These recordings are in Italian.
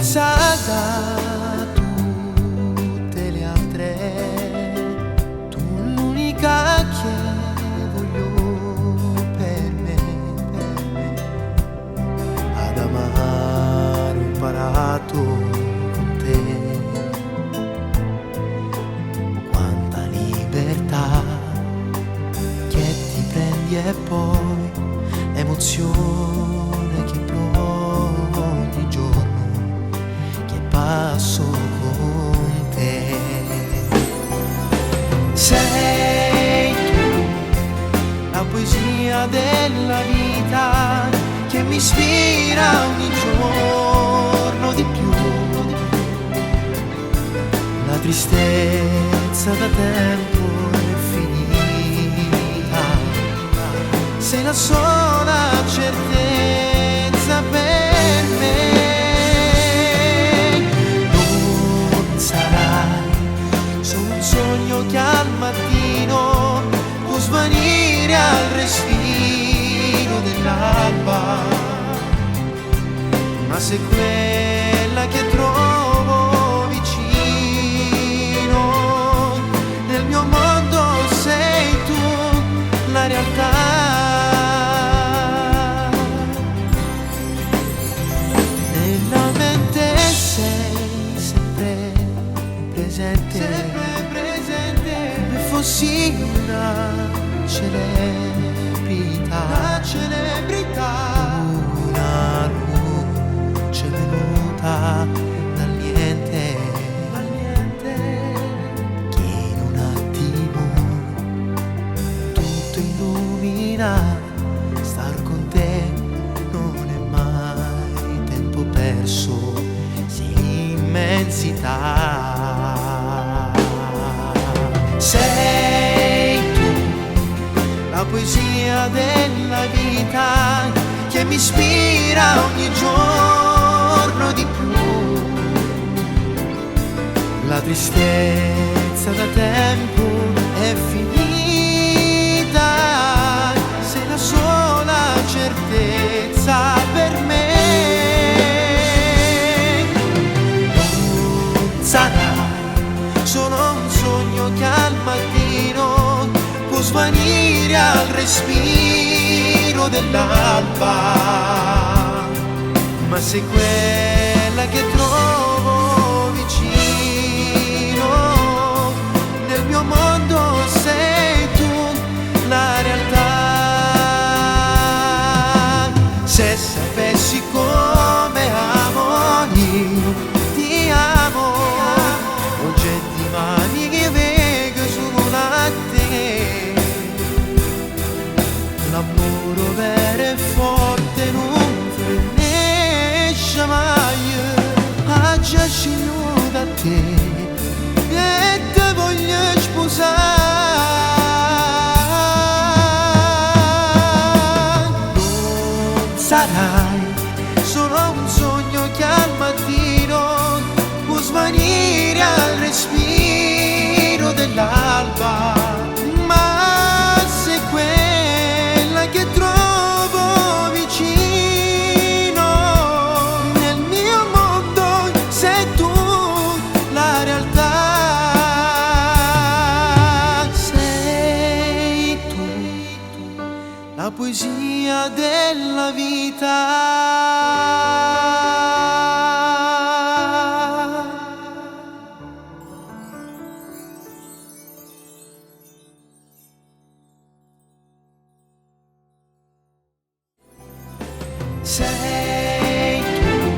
diversa da tutte le altre, tu l'unica che voglio per me. Ad amare ho imparato con te, quanta libertà che ti prendi e poi l'emozione che provo ogni giorno che passo con te. Sei tu la poesia della vita che mi ispira ogni giorno di più. La tristezza da tempo è finita, sei la sola certezza per me. Non sarai solo un sogno che al mattino può svanire al respiro dell'alba, ma sei quella che trovo vicino. Nel mio mondo sei tu la realtà. Sempre presente, come fossi una celebrità, una luce venuta dal niente, che in un attimo tutto illumina. Star con te non è mai tempo perso, sei l'immensità. Sei tu la poesia della vita che mi ispira ogni giorno di più. La tristezza da tempo è finita, sei la sola certezza per me. Non sarai solo un sogno che al mattino può svanire al respiro dell'alba, ma sei quella che trovo vicino. Nel mio mondo sei tu la realtà. Se sapessi come amo io, ti amo, oggetti mani che vengo solo a te. L'amore vero e forte non finisce mai, ha già scelto da te e te voglio sposare. Non sarai solo un sogno che al mattino può svanire al respiro dell'alba, ma sei quella che trovo vicino. Nel mio mondo sei tu la realtà. Sei tu la poesia della vita. Sei tu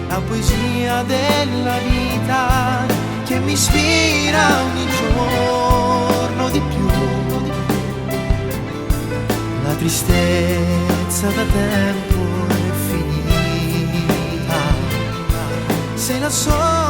la poesia della vita che mi ispira ogni giorno di più. La tristezza da tempo è finita, sei la sola